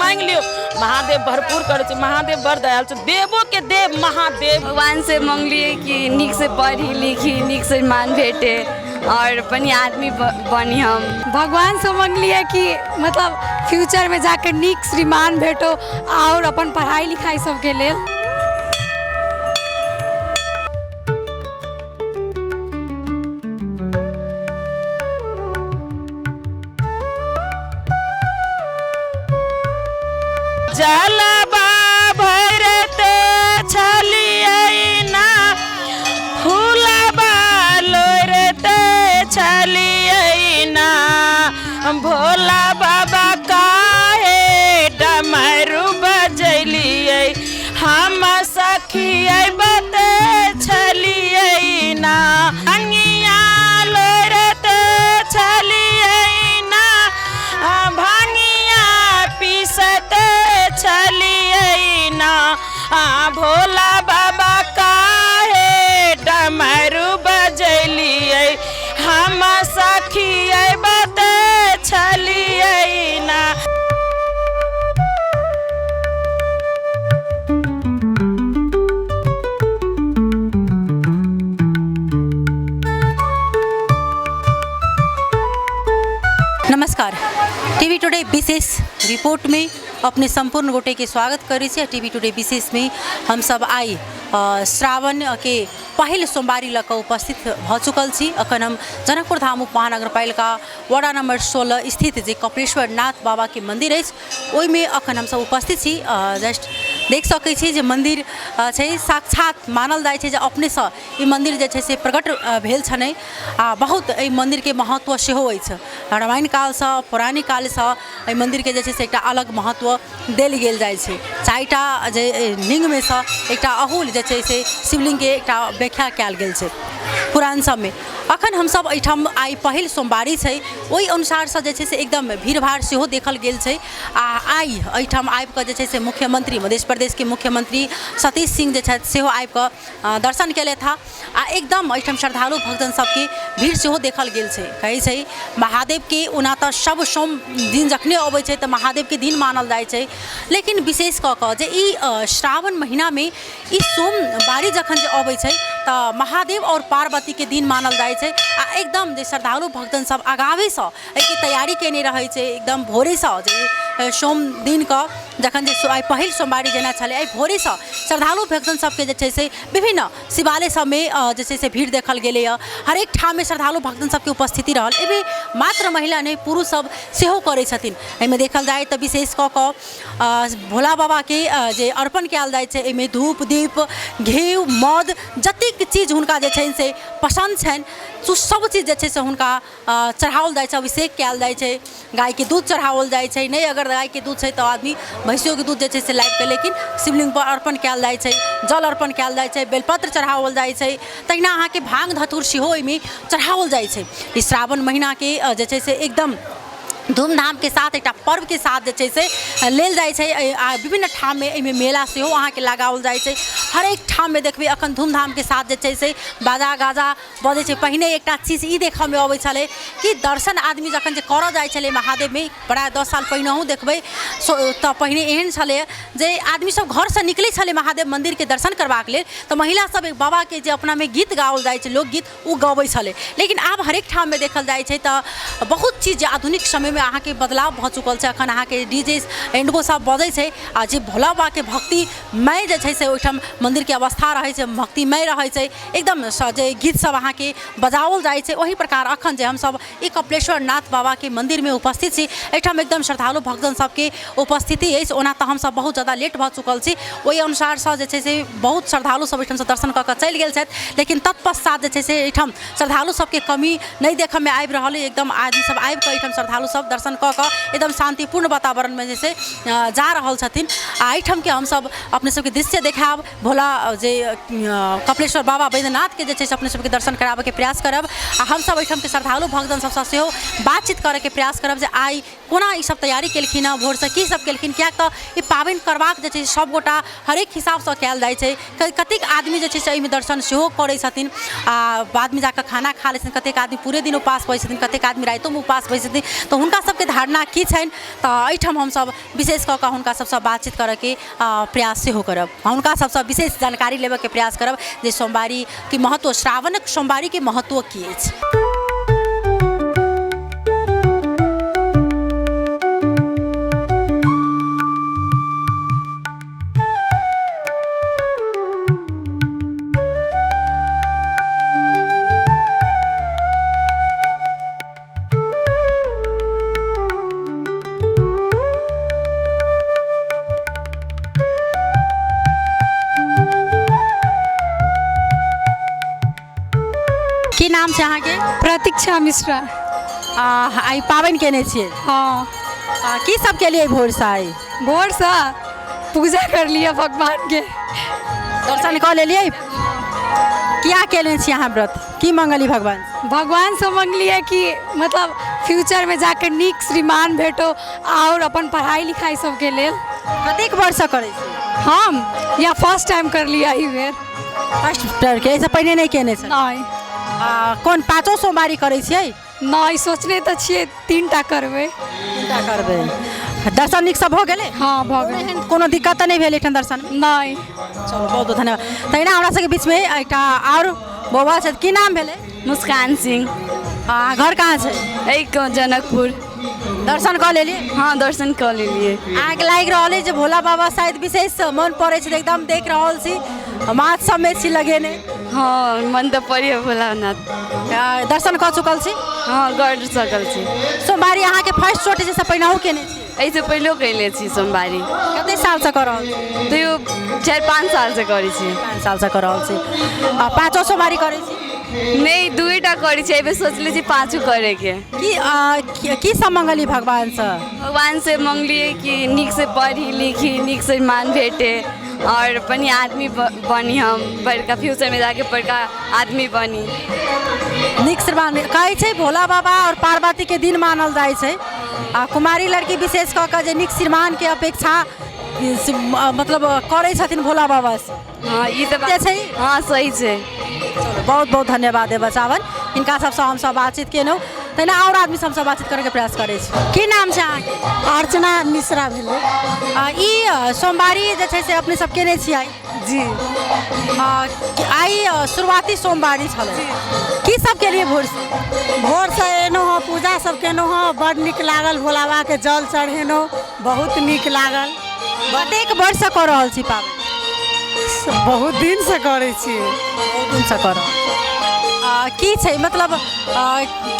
मांग लियो महादेव भरपूर करे छे। महादेव बड़ दयाल छे, देवो के देव महादेव। भगवान से मांगलिए कि नीक से पढ़ी लिखी, नीक से मान भेटे और बढ़िया आदमी बनी। हम भगवान से मांगलिए कि मतलब फ्यूचर में जाकर नीक श्रीमान भेटो और अपन पढ़ाई लिखाई सबके लेल। जलबा भरते छलियै ना, फूलबा लोरते छलियै ना, भोला बाबा काहे डमरू बजलियै, हम सखियै बते छलियै ना, अंगिया लोरते छलियै ना, भांगिया पीसते छलियै ना, भोला बाबा काहे डमरू बजलियै, हम सखियै बते छलियै ना। नमस्कार, टीवी टुडे विशेष रिपोर्ट में अपने संपूर्ण गोटे के स्वागत करी छे। टीवी टुडे विशेष में हम सब आई श्रावण के पहल सोमवारी लक उपस्थित भ चुकल छी। अखन हम जनकपुर धाम उपमहानगरपालिका वार्ड नंबर 16 स्थित जे कपिलेश्वर नाथ बाबा के मंदिर है ओहि में अखन हम सब उपस्थित छी। जस्ट देख सकै छी जे मंदिर छै साक्षात मानल जाय छै जे अपने से ई मंदिर जे छै से प्रकट भेल छनै। बहुत एहि मंदिर के महत्व सेहो अछि। रामायण काल से पौराणिक काल से एहि मंदिर के जे छै से एकटा अलग महत्व देल गेल जाय छै। चारिटा जे लिंग में से एकटा अहुल जे छै से शिवलिंग के एकटा व्याख्या कयल गेल छै पुराण सब में। अखन हम सब एठाम आई पहिल सोमवारी छै, ओहि अनुसार से जे छै से एकदम भीड़ भाड़ सेहो देखल गेल छै। आई एठाम आबि कऽ जे छै से मुख्यमंत्री मध्य प्रदेश के मुख्यमंत्री सतीश सिंह जे छथि सेहो आबि कऽ दर्शन केले था। एकदम एठाम श्रद्धालु भक्तजन सबके भीड़ सेहो देखल गेल छै। कहै छै महादेव के ओना तऽ सब सोम दिन जखने अबै छै तऽ महादेव के दिन मानल जाइ छै, लेकिन विशेष कऽ कऽ जे ई श्रावण महीना में ई सोमवारी जखन जे अबै छै तऽ महादेव और पार्वती के दिन मानल जाइ छै। एकदम जे श्रद्धालु भक्तजन सब आगावे से एहि तैयारी केने रहै छै। एकदम भोरे से जे सोम दिन का जखन जे आई पहिल सोमवारी जेना छलै, आई भोरे से श्रद्धालु भक्तजन सबके जे छै से विभिन्न शिवालय सब में जे छै से भीड़ देखल गेलै। हरेक ठाम में श्रद्धालु भक्तजन सबके उपस्थिति रहल। एहिमे मात्र महिला नहीं पुरुष सब सेहो करै छथिन। एहिमे देखल जाए तऽ विशेष कऽ कऽ भोला बाबा के जे अर्पण कयल जाइ छै, एहिमे धूप दीप घी मध जतेक चीज हुनका जे छै से पसंद छनि सब चीज जे छै से हुनका चढ़ाओल जाइ छै, अभिषेक कयल जाइ छै। गाय के दूध चढ़ाओल जाइ छै, नहीं अगर गाय के दूध छै तऽ आदमी भैंसियों के दूध जे छै से लाबि के लेकिन शिवलिंग पर अर्पण कयल जाइ छै, जल अर्पण कयल जाइ छै, बेलपत्र चढ़ाओल जाइ छै। तहिना अहाँ के भांग धतूर सेहो एहिमे चढ़ाओल जाइ छै। ई श्रावण महीना के जे छै से एकदम धूमधाम के साथ एक पर्व के साथ जे छै से लेल जाइ छै। विभिन्न ठाम में एहिमे मेला सेहो अहाँ के लगाओल जाइ छै। हरेक ठाम में देखबै अखन धूमधाम के साथ जे छै से बाजा गाजा बजै छै। पहिने एकटा चीज ई देखऽ में अबै छलै कि दर्शन आदमी जखन जे करऽ जाइ छलै महादेव में, प्राय 10 साल पहिनेहु देखबै तऽ पहिने एहन छलै जे आदमी सब घर से निकलै छलै महादेव मंदिर के दर्शन करबाक लेल तऽ महिला सब एक बाबा के जे अपना में गीत गाओल जाइ छै, लोकगीत ओ गबै छलै। लेकिन आब हरेक ठाम में देखल जाइ छै तऽ बहुत चीज आधुनिक समय में अहाँ के बदलाव भ चुकल छै। अखन अहाँ के डीजे एंडगो सब बजै छै आ जे भोला बाबा के भक्तिमय जे छै से ओहिठाम मंदिर के अवस्था रहै छै, भक्तिमय रहै छै। एकदम जे गीत सब अहाँ के बजाओल जाइ छै वही प्रकार अखन जे हम सब ई कपिलेश्वर नाथ बाबा के मंदिर में उपस्थित छी, एठाम एकदम श्रद्धालु भक्तजन सबके उपस्थिति अछि। ओना तऽ हम सब बहुत ज़्यादा लेट भ चुकल छी, ओहि अनुसार से जे छै से बहुत श्रद्धालु सब एठाम से दर्शन कऽ कऽ चलि गेल छथि। लेकिन तत्पश्चात जे छै से एठाम श्रद्धालु सबके कमी नहीं देखऽ में आबि रहल है। एकदम आदमी सब आबि कऽ एठाम श्रद्धालु सब दर्शन कऽ कऽ एकदम शांतिपूर्ण वातावरण में जैसे जा रहल छथिन। एहिठाम के हम सब अपने सबके दृश्य देखाब, भोला जे कपिलेश्वर बाबा बैद्यनाथ के जे छै से अपने सबके दर्शन कराबे के प्रयास करब। आ हम सब एहिठाम के श्रद्धालु भक्तजन सबसँ सेहो बातचीत करे के प्रयास करब जे आई कोना ई सब तैयारी केलखिन हँ, भोर से की सब केलखिन। कियाक तऽ ई पाबनि करबाक जे छै सब गोटा हरेक हिसाब से कयल जाइ छै। कतेक आदमी जे छै से एहिमे दर्शन सेहो करै छथिन आ बाद में जाकर खाना खा लै छथिन। कतेक आदमी पूरे दिन उपास होइ छथिन, कतेक आदमी रातिओ में उपास होइ छथिन। तऽ हुनका हुनका सबके धारणा की छनि तो एहिठाम हमसब विशेष कऽ कऽ हुनका सबसँ बातचीत करैके प्रयास सेहो करब, हुनका सबसँ विशेष जानकारी लेबऽ के प्रयास करब जे सोमवारी के महत्व, श्रावणक सोमवारी के महत्व की अछि। की नाम छै अहाँके? प्रतीक्षा मिश्रा। आइ पाबनि केने छियै? हाँ। की सब केलिए भोरसँ? आइ भोरसँ पूजा कर लिया भगवान के, दर्शन कऽ लेलिए? क्या केने छी अहाँ व्रत? की मंगली भगवान? भगवान से मंगलिए कि मतलब फ्यूचर में जाकर नीक श्रीमान भेटो और अपन पढ़ाई लिखाई सबके लेल। कतेक वर्ष करै छी? हम या फर्स्ट टाइम कर लिया ही बेर। फर्स्ट टाइम के? ऐसे पहले नहीं केने छै? नहीं। कौन पाँचों सोमवारी करै छियै? नहीं, सोचने तो छियै 3टा करबै। 3टा करबै। दर्शन नीक सब हो गेलै? हाँ भऽ गेलै। कोनो दिक्कत नहीं भेल एठन दर्शन? नहीं। चलो बहुत बहुत धन्यवाद। तहिना हमरा सबके बीच में एकटा और बौआ छै, की नाम भेलै? मुस्कान सिंह। घर कहाँ छै? एक जनकपुर। दर्शन कऽ लेलिए? हाँ दर्शन कऽ लेलिए। आग लागि रहल है जे भोला बाबा शायद विशेष मन पड़े छै, एकदम देख रहल छी माथ सब में छी लगेने। हाँ मन तो पड़िए भोलानाथ। दर्शन कऽ चुकल छी? हाँ कर सकल छी। सोमवारी अहाँ के फर्स्ट चोट जैसे पहिनहु केने छी? ऐसे पहले कैले छी सोमवारी। कते साल से कर रहल छी? तो 4-5 साल से करै छी। 5 साल से कर रहल छी। पाँचों सोमवारी करै छी? नहीं 2टा करै छी, एबे सोचले छी 5 करे के। की सब मंगली भगवान से? भगवान से मंगलिए कि नीक से पढ़ी लिखी, नीक से मान भेटे और बढ़िया आदमी बनी, हम बड़का फ्यूचर में जाके बड़का आदमी बनी। नीक श्रीमान कहै छै भोला बाबा और पार्वती के दिन मानल जाइ छै। कुमारी लड़की विशेष कऽ कऽ जे नीक श्रीमान के अपेक्षा मतलब करै छथिन भोला बाबा से। हाँ ई तो बात छै। हाँ सही छै। चलो बहुत बहुत धन्यवाद है बचावन, हिनका सबसँ हमसब बातचीत केलहुँ, तहिना और आदमी सबसँ बातचीत करैके प्रयास करै छी। की नाम छै अहाँके? अर्चना मिश्रा भेलै। ई सोमवारी जे छै से अपने सब केने छियै? जी। आइ शुरुआती सोमवारी छलै, की सब केलिए भोरसँ? भोरसँ एलहुँ हँ, पूजा सब केलहुँ हँ, बड़ नीक लागल, भोला बाबा के जल चढ़ेलहुँ, बहुत नीक लागल। कतेक वर्ष से कऽ रहल छी पाबनि? बहुत दिन से करै छी। बहुत दिन से कर रहल छी। की छै मतलब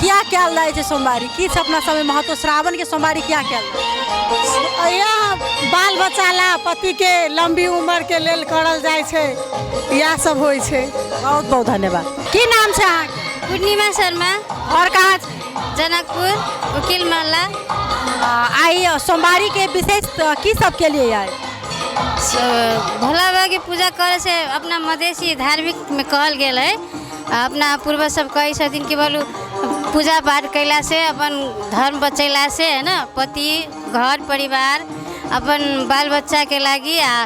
क्या कयल जाइ छै सोमवारी? की छै अपना सबमे महत्व? श्रावण के सोमवारी क्या कयल जाइ? यहाँ बाल बच्चा ला, पति के लंबी उम्र के लेल करल जाइ छै, इएह सब होइ छै। बहुत बहुत धन्यवाद। की नाम छै अहाँके? पूर्णिमा शर्मा। और कहाँ छै? जनकपुर वकील मोहल्ला। आई सोमवारी के विशेष की सब के लिए आए? भोला बाबा के पूजा करे से अपना मधेसी धार्मिक में कहल गेल है, अपना पूर्वज सब कहे छथिन कि बोलू पूजा पाठ कैला से अपन धर्म बचैला से है ना, पति घर परिवार अपन बाल बच्चा के लागी आ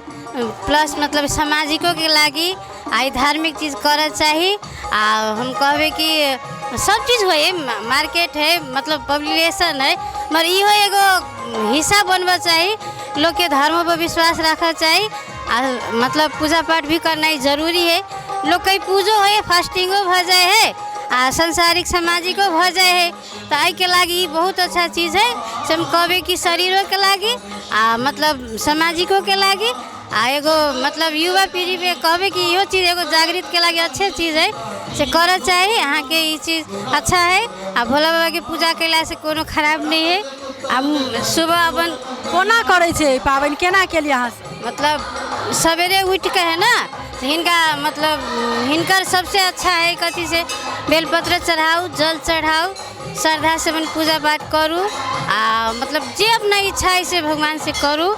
प्लस मतलब सामाजिकों के लागी आई धार्मिक चीज़ कर चाहिए। आ हम कहबे कि सब चीज़ है, मार्केट है मतलब पब्लिकेशन है, मगर इहो एगो हिस्सा बनबा चाहिए, लोग के धर्म पर विश्वास रखा चाहिए। आ मतलब पूजा पाठ भी करना जरूरी है, लोग कई पूजो है, फास्टिंगो भ जाए है, आ संसारिक सामाजिको भ जाए है, तो आई के लागी बहुत अच्छा चीज़ है। से हम कहबे कि शरीरों के लागी आ मतलब सामाजिकों के लागी आ एगो मतलब युवा पीढ़ी पे कहबे कि इहो चीज़ एगो जागृत के लागी अच्छे चीज़ है, से कर चाहिए। अहाँ के ये चीज़ अच्छा है, आ भोला बाबा के पूजा कैला से कोनो खराब नहीं है। हम सुबह अपन कोना करे छे पाबनि केना केलिए अहाँ? मतलब सवेरे उठ के है ना, हिनका मतलब हिनकर सबसे अच्छा है कथी से बेलपत्र चढ़ाऊ, जल चढ़ाऊ, श्रद्धा से अपन पूजा पाठ करूँ, आ मतलब जे अपना इच्छा है से भगवान से करूँ।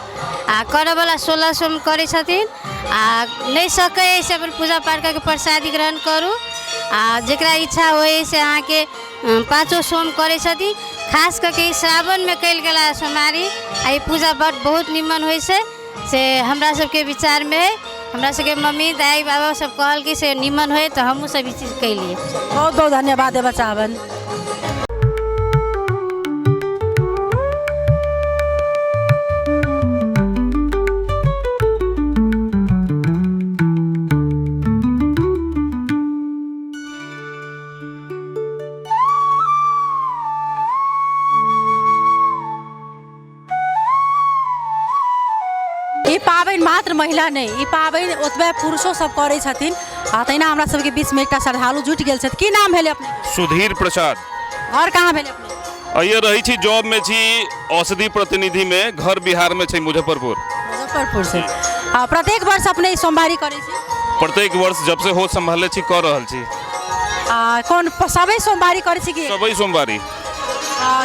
आ करे वाला 16 सोम करे छथिन, आ नहीं सके से अपन पूजा पाठ करके प्रसादी ग्रहण करूँ। आ जरा इच्छा हो से अहाँ के 5 सोम करे छथिन, खास करके श्रावण में कल गला सोमवारी आ पूजा पाठ बहुत निमन हो से हमरा सबके विचार में है। हमरा सबके मम्मी दाई बाबा सब कहल कि से निमन हो, तो हमहूँ सब चीज़ कैलिए। बहुत बहुत धन्यवाद है बचावन। ई पाबनि मात्र महिला नहीं, ई पाबनि ओतबे पुरुषो सब करै छथिन। तहिना हमरा सबके बीच में एकटा श्रद्धालु जुटि गेल छथि। की नाम भेलै अपने? सुधीर प्रसाद। घर कहाँ भेलै अपने? ये रही छी जॉब में छी औषधि प्रतिनिधि में, घर बिहार में छै मुजफ्फरपुर। मुजफ्फरपुर से प्रत्येक वर्ष अपने सोमवारी करै छी? प्रत्येक वर्ष जब से होश संभाले छी कर रहल छी। कौन सबे सोमवारी करै छी कि? सबई सोमवारी।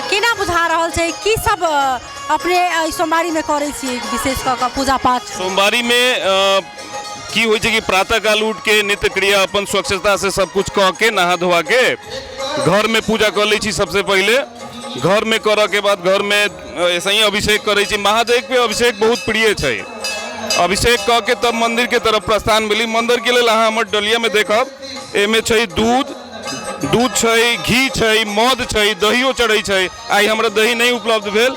केना बुझा रहल छै की सब अपने सोमवारी में करै छी विशेष कऽ कऽ पूजा पाठ? सोमवारी में की होइ छै कि प्रातः काल उठ के नित्य क्रिया अपन स्वच्छता से सब कुछ कह के नहा धोआ के घर में पूजा कर लै छी। सबसे पहले घर में करऽ के बाद घर में ऐसे ही अभिषेक करै छी। महादेव पे अभिषेक बहुत प्रिय छै। अभिषेक कह के तब मंदिर के तरफ प्रस्थान मिली। मंदिर के लिए अहाँ हमर डलिया में देखब, एमे छै दूध छै, घी छै, मध छै, दहियो चढ़ै छै। आई हमरा दही नहीं उपलब्ध भेल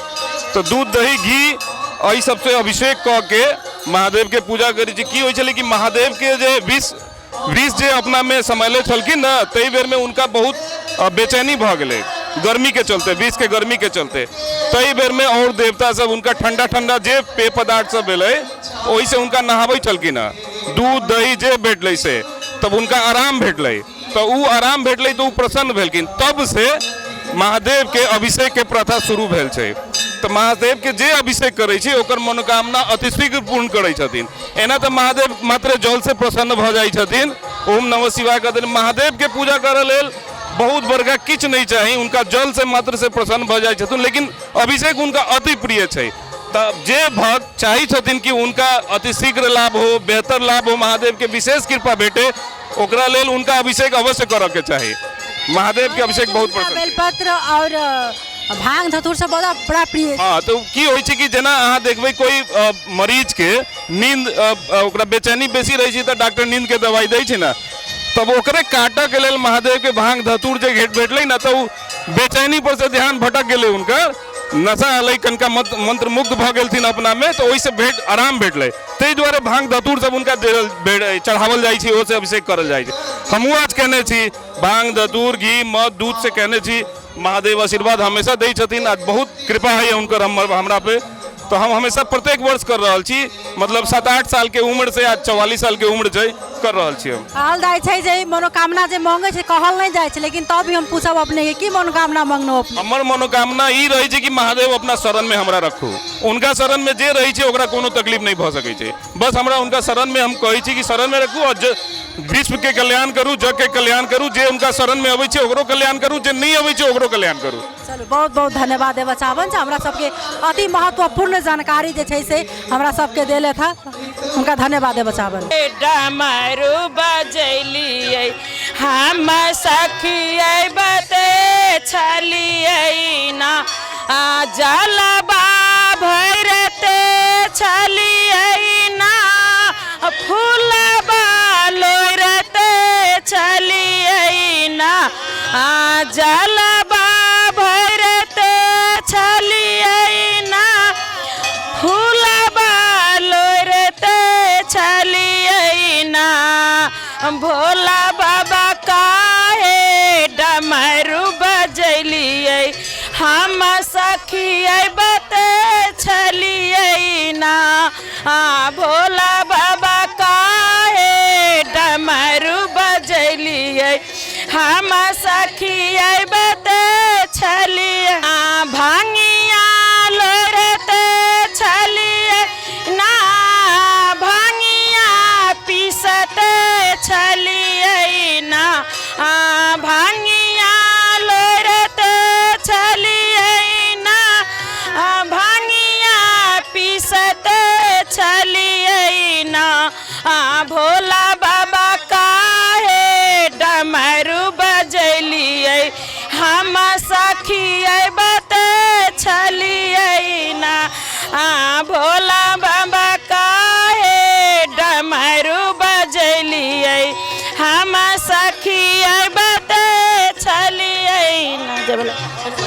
तो दूध दही घी एहि सबसे अभिषेक कह के महादेव के पूजा करी छी। की होइ छलै कि महादेव के जे विष जे अपना में समैले छलखिन न, तई बेर में उनका बहुत बेचैनी भ गेलै गर्मी के चलते, विष के गर्मी के चलते। तई बेर में और देवता सब उनका ठंडा ठंडा जे पेय पदार्थ सब भेलै ओहि से उनका नहाबै छलखिन न, दूध दही जे भेटलै से, तब उनका आराम भेटलै। तो उ आराम भेटलै तो उ प्रसन्न भेलखिन। तब से महादेव के अभिषेक के प्रथा शुरू भेल छै। तो महादेव के जे अभिषेक करै छै ओकर मनोकामना अतिशीघ्र पूर्ण करै छथिन। एना तो महादेव मात्र जल से प्रसन्न भ जाइ छथिन। ओम नमः शिवाय कहते महादेव के पूजा करऽ लेल बहुत बड़का किछ नहीं चाही, उनका जल से मात्र से प्रसन्न भ जाइ छथिन। लेकिन अभिषेक उनका अति प्रिय छै। तब जे भक्त चाही छथिन कि उनका अतिशीघ्र लाभ हो, बेहतर लाभ हो, महादेव के विशेष कृपा भेटे, ओकरा लेल उनका अभिषेक अवश्य करऽ के चाही। महादेव के अभिषेक बहुत प्रसन्न। बेलपत्र और भांग धतूर सब बड़ा प्रिय। हाँ, तो की होइ छै कि जेना अहाँ देखबै कोई मरीज के नींद ओकरा बेचैनी बेसी रहै छै तो डॉक्टर नींद के दवाई दै छै ना, तब ओकरे काटऽ के लेल महादेव के भांग धतूर जे भेटलै ना, तो बेचैनी पर से ध्यान भटक गेलै, उनकर नशा अलै, कनका मंत्र मुग्ध भ गेलथिन अपना में, तो ओहिसे आराम भेटलै। ताहि दुआरे भांग धतूर सब उनका चढ़ावल जाइ छै, ओसे अभिषेक करल जाइ छै। हमहूँ आज कहने छी भांग धतूर घी मध दूध से कहने छी। महादेव आशीर्वाद हमेशा दै छथिन। आज बहुत कृपा है उनकर हमरा पे, तो हम हमेशा प्रत्येक वर्ष कर रहल छी। मतलब 7-8 साल के उम्र से आज 44 साल के उम्र छै कर रहल छी हम। कहल जाइ छै जे मनोकामना जे मांगे छै कहल नहीं जाइ छै, लेकिन तब भी हम पूछब अपने के की मनोकामना मांगनो अपने? हमर मनोकामना ई रहै छै कि महादेव अपना शरण में हमरा रखू। उनका शरण में जे रहै छै ओकरा कोनो तकलीफ नहीं भ सकै छै। बस हमरा उनका शरण में हम कहै छी कि शरण में रखू और विश्व के कल्याण करू, जग के कल्याण करू। जे उनका शरण में अबै छै ओकरो कल्याण करू, जे नहीं अबै छै ओकरो कल्याण करू। चलू, बहुत बहुत धन्यवाद देवा चाहबन हमरा सबके अति महत्वपूर्ण जानकारी जे छै से हमरा सबके देले था, उनका धन्यवाद देवा चाहबन। डमरू बजैलियै हम सखियै बते छलियै ना, जलबा भरते छलियै ना, फूलबा लोरते छलियै ना, जलबा भरते छलियै ना, फूलबा लोरते छलियै ना, भोला बाबा काहे डमरू बजैलियै हम सखियै बते छलियै ना, भोला बाबा काहे डमरू बजैलियै हम सखियै बते छलियै, भांगिया लोरते छलियै ना, भांगिया पीसते छलियै ना, भांगिया लोरते छलियै ना, भांगिया पीसते छलियै ना, भोला बाबा काहे डमरू बजैलियै हम सखियै बते छलियै ना, भोला बाबा काहे डमरू बजैलियै हम सखियै बते छलियै ना।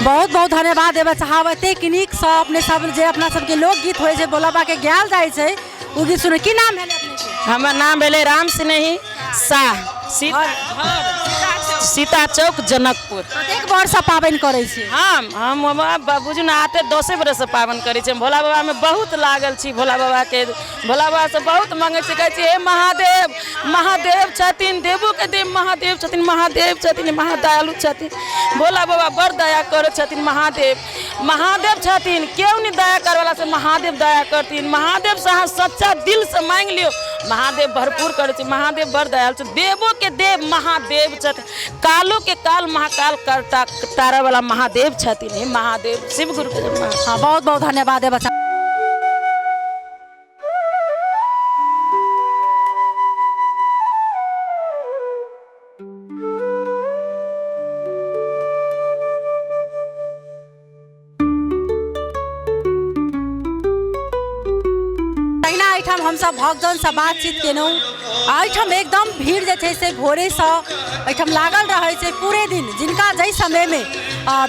बहुत बहुत धन्यवाद देवा चाहब। एतेक नीक से अपने सब जे अपना सबके लोकगीत होइ छै भोला बाबा के गायल जाइ छै, ओ गीत सुने। की नाम भेलै अपने? हमर नाम भेलै राम स्नेही शाह। सीता चौक जनकपुर। कतेक वर्ष पाबनि करै छी? हम बुझू ना आते 10 बरस से पावन करै छी। भोला बाबा में बहुत लागल छी। भोला बाबा से बहुत मांगे छी, कहै छी हे महादेव, महादेव छथिन, देवो के देव महादेव छथिन, महादेव छथिन, महादयालु छथिन। भोला बाबा बड़ दया करे छथिन। महादेव छथिन, क्यों नहीं दया करे वाला से महादेव दया करथिन। महादेव से अहाँ सच्चा दिल से मांग लियो, महादेव भरपूर करे छी। महादेव बड़ दयालु छथिन, देवो के देव महादेव छथिन, कालो के काल महाकाल करता तारा वाला महादेव छथिन। हे महादेव, शिव गुरु के जय। हाँ, बहुत बहुत धन्यवाद है बच्चा। हम सब भक्तजन से बातचीत केलहुँ। एहिठाम एकदम भीड़ जे छै से भोरेसँ एहिठाम लागल रहै छै पूरे दिन। जिनका जाहि समयमे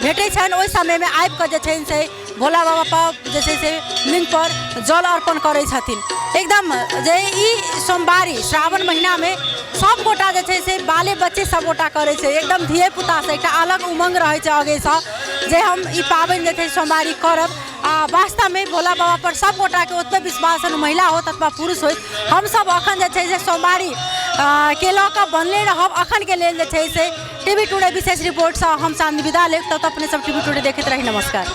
भेटै छनि ओहि समयमे आबि कऽ जे छै से भोला बाबा पर जे छै से लिंग पर जल अर्पण करै छथिन। एकदम जे ई सोमवारी श्रावण महीनामे सब गोटा जे छै से बाले बच्चे सब गोटा करै छै। एकदम धिये पुता से एकटा अलग उमंग रहै छै आगेसँ जे हम ई पाबनि जे छै सोमवारी करब। वास्तव में भोला बाबा पर सब गोटा के ओतबे विश्वास है, महिला हो अथवा पुरुष हो। हम सब अखन जे छै से सोमवारी के लऽ कऽ बनले रहब। अखन के लेल जे छै से टीवी टुडे विशेष रिपोर्ट से हम सामने विदा लेब। तब तक अपने सब टीवी टुडे देखते रही। नमस्कार।